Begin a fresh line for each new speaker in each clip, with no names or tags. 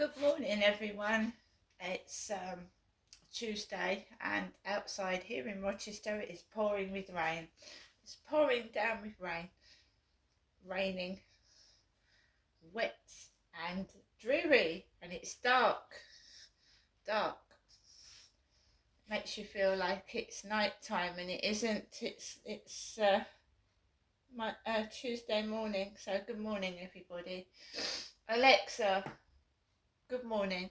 Good morning, everyone. It's Tuesday, and outside here in Rochester it is pouring with rain. It's pouring down with rain, raining, wet and dreary, and it's dark. Dark. Makes you feel like it's night time, and it isn't. It's Tuesday morning. So good morning, everybody. Alexa, good morning.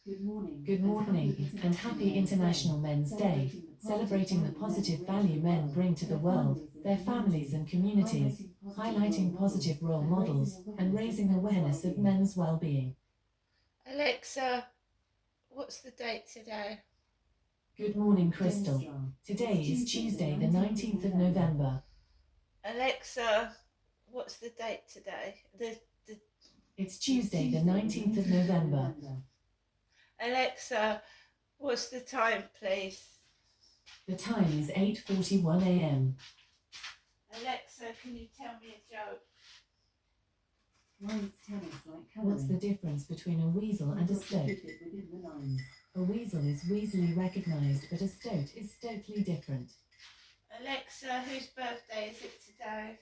Good morning, and happy International Men's Day, celebrating the positive value men bring to the world, their families and communities, highlighting positive role models, and raising awareness of men's well-being.
Alexa, what's the date today?
Good morning, Crystal. Today is Tuesday, the 19th of November.
Alexa, what's the date today?
It's Tuesday, the 19th of November.
Alexa, what's the time, please?
The time is 8:41 a.m.
Alexa, can you tell me a joke?
What's the difference between a weasel and a stoat? A weasel is weaselly recognized, but a stoat is stoatly different.
Alexa, whose birthday is it today?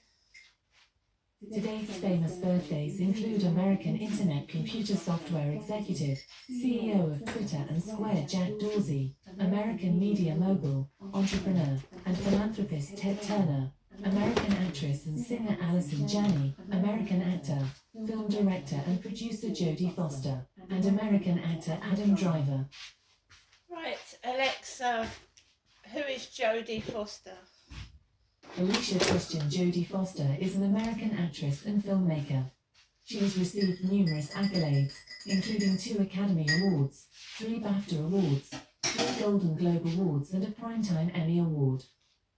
Today's famous birthdays include American Internet Computer Software Executive, CEO of Twitter and Square Jack Dorsey, American media mogul, entrepreneur, and philanthropist Ted Turner, American actress and singer Allison Janney, American actor, film director and producer Jodie Foster, and American actor Adam Driver.
Right, Alexa, who is Jodie Foster?
Alicia Christian Jodie Foster is an American actress and filmmaker. She has received numerous accolades, including 2 Academy Awards, 3 BAFTA Awards, 3 Golden Globe Awards and a Primetime Emmy Award.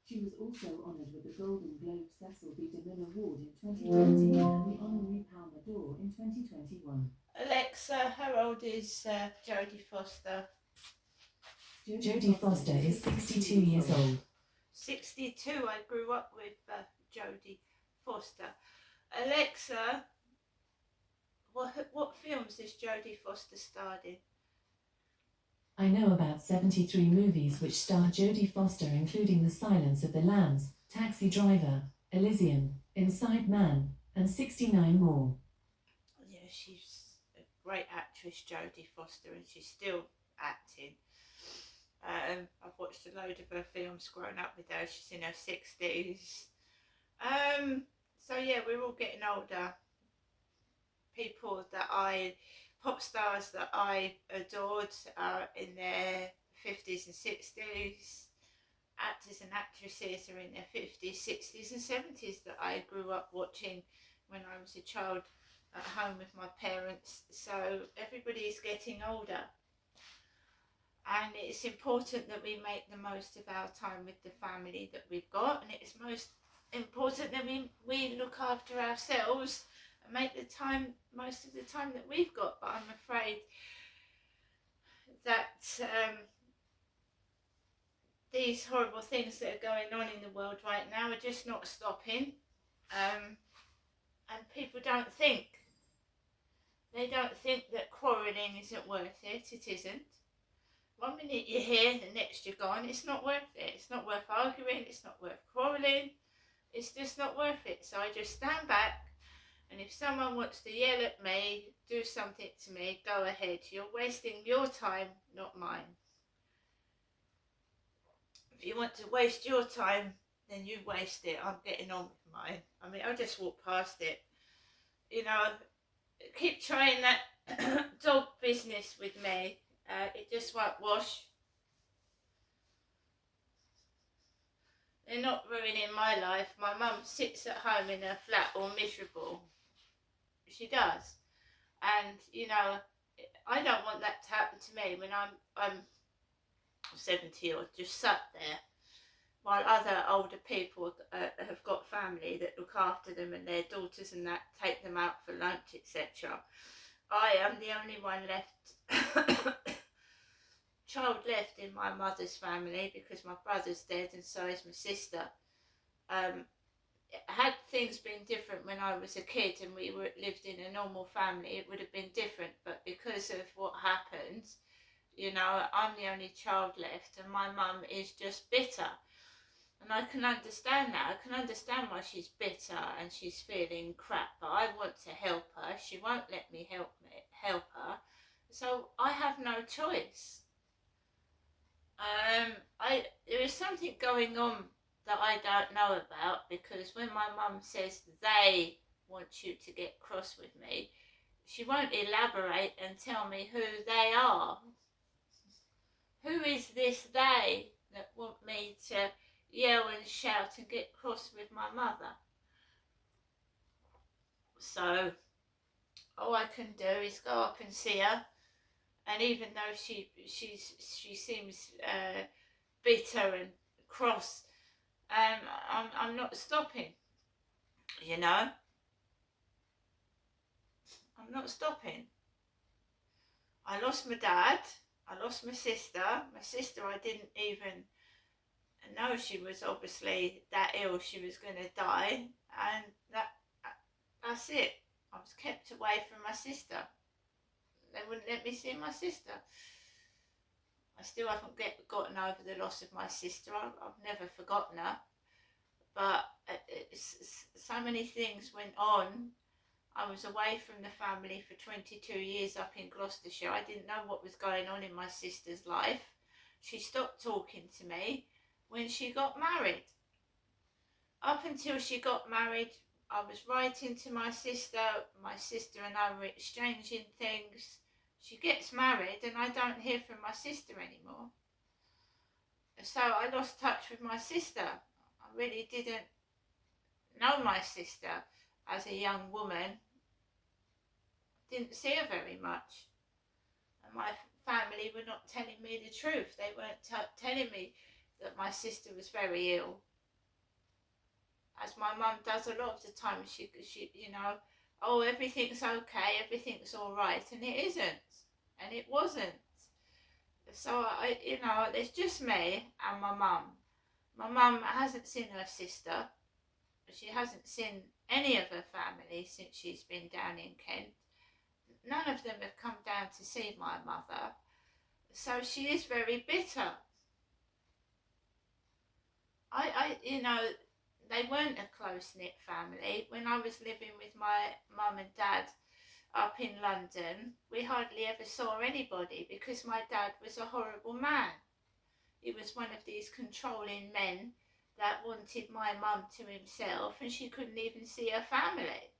She was also honored with the Golden Globe Cecil B. DeMille Award in 2020 and the Honorary Palme d'Or in 2021.
Alexa, how old is Jodie Foster?
Jodie Foster is 62 years old.
62. I grew up with Jodie Foster. Alexa, what films has Jodie Foster starred in?
I know about 73 movies which star Jodie Foster, including The Silence of the Lambs, Taxi Driver, Elysium, Inside Man, and 69 more.
Yeah, she's a great actress, Jodie Foster, and she's still acting. I've watched a load of her films growing up with her. She's in her 60s. So yeah, we're all getting older. Pop stars that I adored are in their 50s and 60s. Actors and actresses are in their 50s, 60s and 70s that I grew up watching when I was a child at home with my parents. So everybody's getting older. And it's important that we make the most of our time with the family that we've got, and it's most important that we look after ourselves and make the time most of the time that we've got. But I'm afraid that these horrible things that are going on in the world right now are just not stopping, and people don't think. They don't think that quarrelling isn't worth it. It isn't. One minute you're here, the next you're gone. It's not worth it. It's not worth arguing. It's not worth quarrelling. It's just not worth it. So I just stand back, and if someone wants to yell at me, do something to me, go ahead. You're wasting your time, not mine. If you want to waste your time, then you waste it. I'm getting on with mine. I mean, I'll just walk past it. You know, keep trying that dog business with me. It just won't wash. They're not ruining my life. My mum sits at home in her flat all miserable. She does. And, you know, I don't want that to happen to me when I'm 70 or just sat there while other older people have got family that look after them and their daughters and that take them out for lunch, etc. I am the only one child left in my mother's family because my brother's dead and so is my sister. had things been different when I was a kid and we lived in a normal family, it would have been different. But because of what happened, you know, I'm the only child left, and my mum is just bitter. And I can understand that. I can understand why she's bitter and she's feeling crap. But I want to help her. She won't let me help her. So I have no choice. There is something going on that I don't know about, because when my mum says they want you to get cross with me, she won't elaborate and tell me who they are. Who is this they that want me to yell and shout and get cross with my mother? So all I can do is go up and see her, and even though she seems bitter and cross, I'm not stopping, you know. I'm not stopping. I lost my dad. I lost my sister. My sister, I didn't even know she was obviously that ill. She was going to die, and that's it. I was kept away from my sister. They wouldn't let me see my sister. I still haven't gotten over the loss of my sister. I've never forgotten her. But so many things went on. I was away from the family for 22 years up in Gloucestershire. I didn't know what was going on in my sister's life. She stopped talking to me when she got married. Up until she got married, I was writing to my sister. My sister and I were exchanging things. She gets married and I don't hear from my sister anymore. So I lost touch with my sister. I really didn't know my sister as a young woman. Didn't see her very much. And my family were not telling me the truth. They weren't telling me that my sister was very ill. As my mum does a lot of the time, she you know, oh, everything's okay, everything's all right, and it isn't, and it wasn't. So you know, it's just me and my mum. My mum hasn't seen her sister. She hasn't seen any of her family since she's been down in Kent. None of them have come down to see my mother. So she is very bitter. You know, they weren't a close-knit family. When I was living with my mum and dad up in London, we hardly ever saw anybody because my dad was a horrible man. He was one of these controlling men that wanted my mum to himself, and she couldn't even see her family.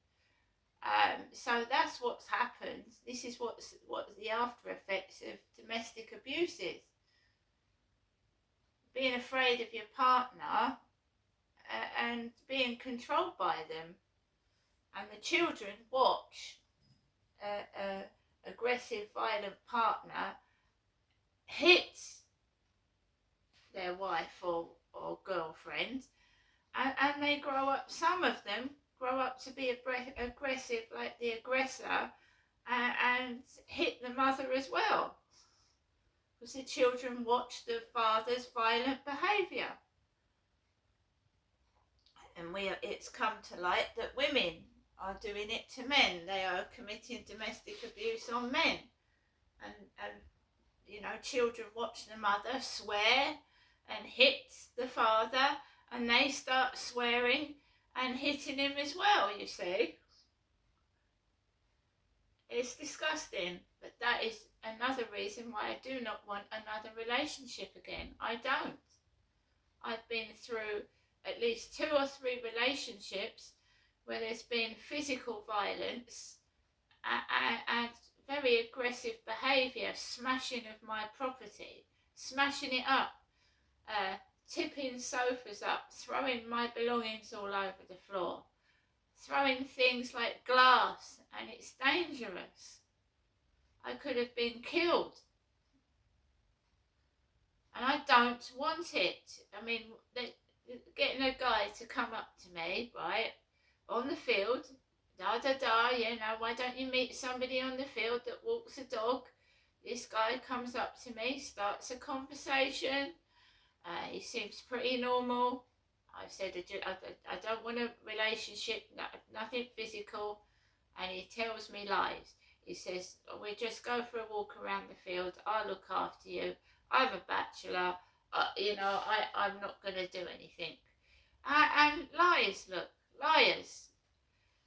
So that's what's happened. This is what the after effects of domestic abuse is. Being afraid of your partner and being controlled by them. And the children watch a aggressive, violent partner hit their wife or girlfriend, and they grow up, some of them grow up to be aggressive like the aggressor, and hit the mother as well, because the children watch the father's violent behaviour. And it's come to light that women are doing it to men. They are committing domestic abuse on men, and you know, children watch the mother swear and hit the father, and they start swearing and hitting him as well, you see. It's disgusting, but that is another reason why I do not want another relationship again. I don't. I've been through at least 2 or 3 relationships where there's been physical violence and very aggressive behaviour, smashing of my property, smashing it up, tipping sofas up, throwing my belongings all over the floor, throwing things like glass, and it's dangerous. I could have been killed. And I don't want it. I mean, getting a guy to come up to me, right, on the field, you know, why don't you meet somebody on the field that walks a dog? This guy comes up to me, starts a conversation. He seems pretty normal. I said, I don't want a relationship, nothing physical. And he tells me lies. He says, we just go for a walk around the field. I'll look after you. I'm a bachelor. I'm not going to do anything. And lies, look, liars.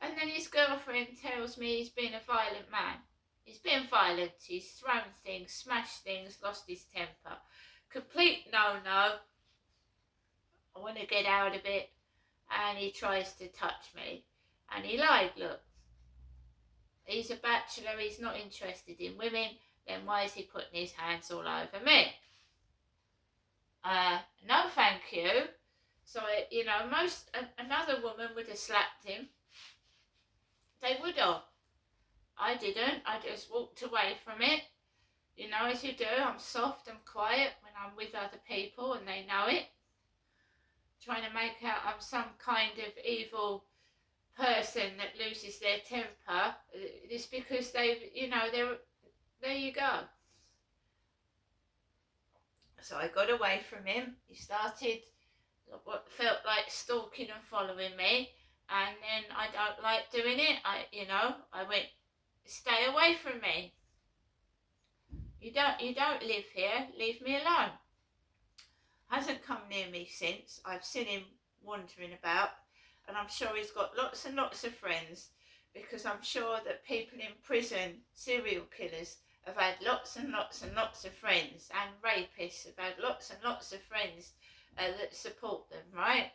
And then his girlfriend tells me he's been a violent man. He's been violent. He's thrown things, smashed things, lost his temper. Complete no-no. I want to get out of it. And he tries to touch me. And he lied, look. He's a bachelor, he's not interested in women, then why is he putting his hands all over me? No thank you. So, another woman would have slapped him. They would have. I didn't, I just walked away from it. As you do, I'm soft and quiet when I'm with other people and they know it. Trying to make out I'm some kind of evil person that loses their temper. It's because there you go. So I got away from him. He started what felt like stalking and following me, and then I don't like doing it. I went, stay away from me. You don't live here. Leave me alone. Hasn't come near me since. I've seen him wandering about. And I'm sure he's got lots and lots of friends, because I'm sure that people in prison, serial killers, have had lots and lots and lots of friends, and rapists have had lots and lots of friends that support them, right?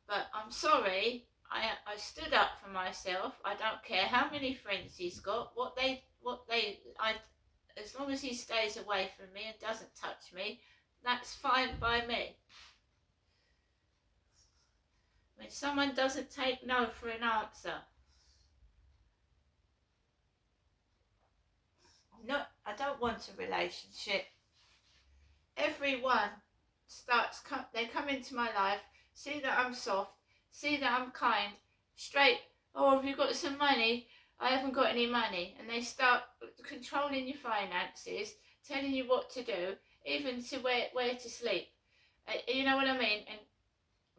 But I'm sorry, I stood up for myself. I don't care how many friends he's got, as long as he stays away from me and doesn't touch me, that's fine by me. When someone doesn't take no for an answer. I don't want a relationship. Everyone they come into my life, see that I'm soft, see that I'm kind, straight, oh, have you got some money? I haven't got any money. And they start controlling your finances, telling you what to do, even to where to sleep. You know what I mean? And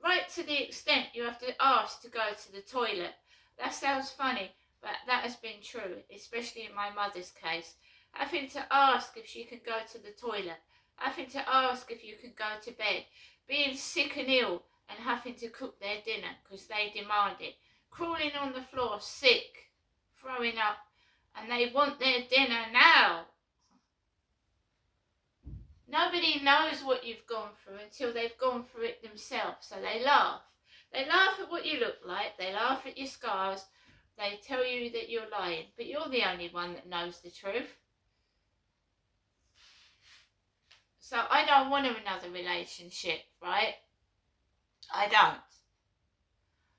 right to the extent you have to ask to go to the toilet. That sounds funny, but that has been true, especially in my mother's case. Having to ask if she can go to the toilet, having to ask if you can go to bed, being sick and ill and having to cook their dinner because they demand it, crawling on the floor sick, throwing up, and they want their dinner now. Nobody knows what you've gone through until they've gone through it themselves, so they laugh. They laugh at what you look like, they laugh at your scars, they tell you that you're lying, but you're the only one that knows the truth. So I don't want another relationship, right? I don't.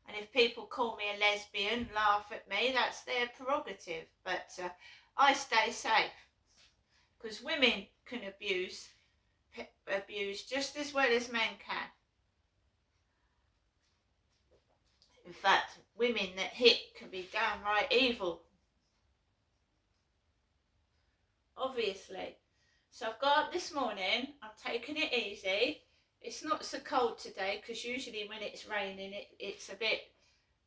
And if people call me a lesbian, laugh at me, that's their prerogative. But I stay safe. Because women can abuse just as well as men can. In fact, women that hit can be downright evil. Obviously. So I've got up this morning, I'm taking it easy. It's not so cold today, because usually when it's raining it's a bit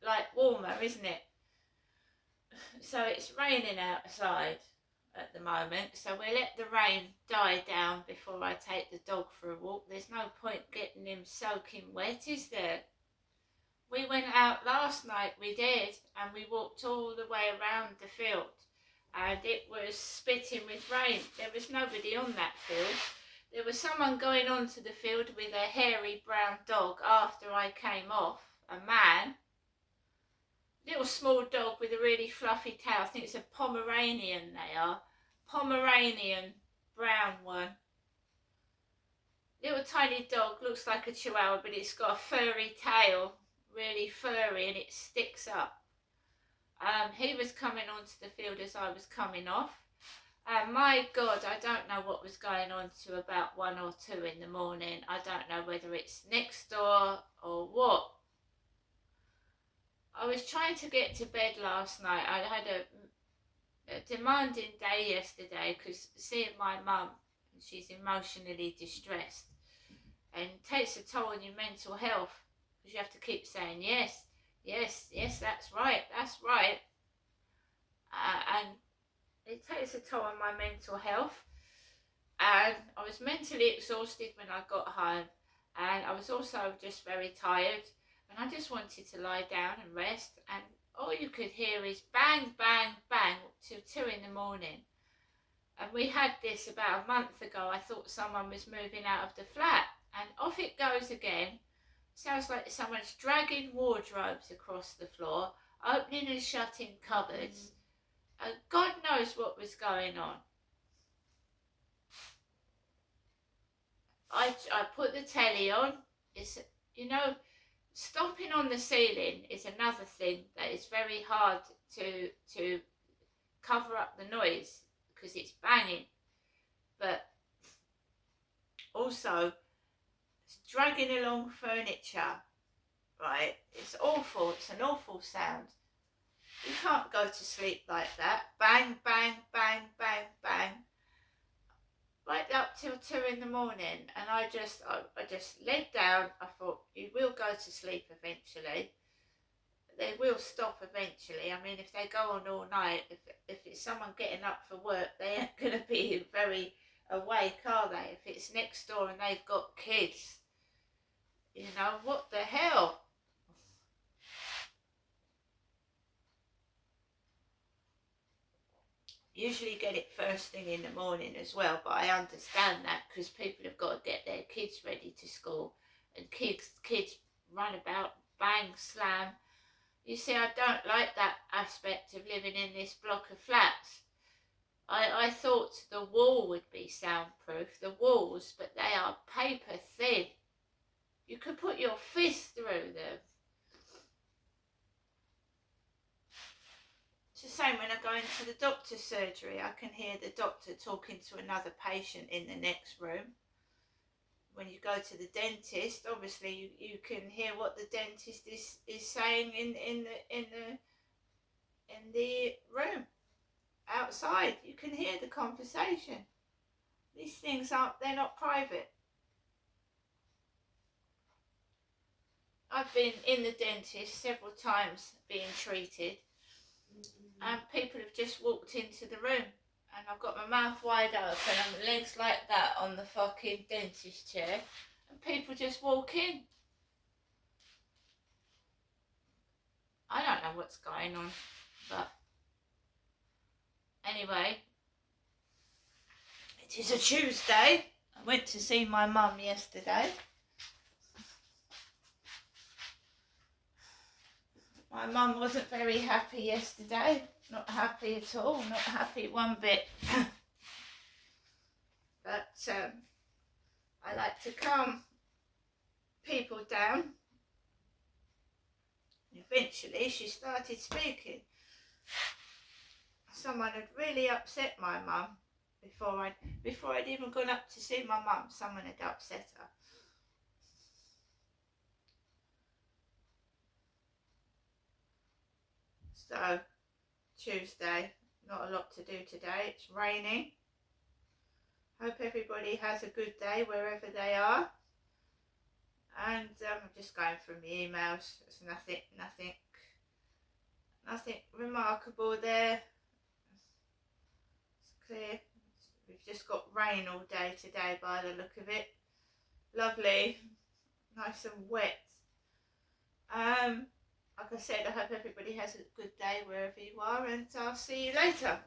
like warmer, isn't it? So it's raining outside at the moment, so we'll let the rain die down before I take the dog for a walk. There's no point getting him soaking wet, is there? We went out last night, we did, and we walked all the way around the field, and it was spitting with rain. There was nobody on that field. There was someone going onto the field with a hairy brown dog after I came off, a man. Little small dog with a really fluffy tail. I think it's a Pomeranian they are. Pomeranian, brown one. Little tiny dog, looks like a chihuahua, but it's got a furry tail, really furry, and it sticks up. He was coming onto the field as I was coming off. My God, I don't know what was going on to about 1 or 2 in the morning. I don't know whether it's next door or what. I was trying to get to bed last night. I had a demanding day yesterday, because seeing my mum, she's emotionally distressed and takes a toll on your mental health. because you have to keep saying yes, yes, yes, that's right, that's right. And it takes a toll on my mental health. And I was mentally exhausted when I got home, and I was also just very tired, and I just wanted to lie down and rest, and all you could hear is bang, bang, bang till 2 in the morning. And we had this about a month ago. I thought someone was moving out of the flat, and off it goes again. Sounds like someone's dragging wardrobes across the floor, opening and shutting cupboards, and God knows what was going on. I put the telly on. It's, you know, stomping on the ceiling is another thing that is very hard to cover up the noise because it's banging. But also, it's dragging along furniture, right? It's awful. It's an awful sound. You can't go to sleep like that. Bang, bang, bang, bang, bang. Right up till 2 in the morning, and I just laid down. I thought, you will go to sleep eventually. They will stop eventually. I mean, if they go on all night, if it's someone getting up for work, they ain't gonna be very awake, are they? If it's next door and they've got kids, you know, what the hell? Usually get it first thing in the morning as well, but I understand that because people have got to get their kids ready to school, and kids run about, bang, slam. You see, I don't like that aspect of living in this block of flats. I thought the wall would be soundproof, the walls, but they are paper thin. You could put your fist through them. It's the same when I go into the doctor's surgery. I can hear the doctor talking to another patient in the next room. When you go to the dentist, obviously you can hear what the dentist is saying in the room. Outside, you can hear the conversation. These things they're not private. I've been in the dentist several times being treated, and people have just walked into the room, and I've got my mouth wide open and my legs like that on the fucking dentist chair, and people just walk in. I don't know what's going on, but anyway, it is a Tuesday. I went to see my mum yesterday. My mum wasn't very happy yesterday. Not happy at all. Not happy one bit. But I like to calm people down. Eventually she started speaking. Someone had really upset my mum before I'd even gone up to see my mum. Someone had upset her. So, Tuesday, not a lot to do today. It's raining. Hope everybody has a good day wherever they are. And I'm just going through my emails. There's nothing remarkable there. It's clear. We've just got rain all day today by the look of it. Lovely, nice and wet. Like I said, I hope everybody has a good day wherever you are, and I'll see you later.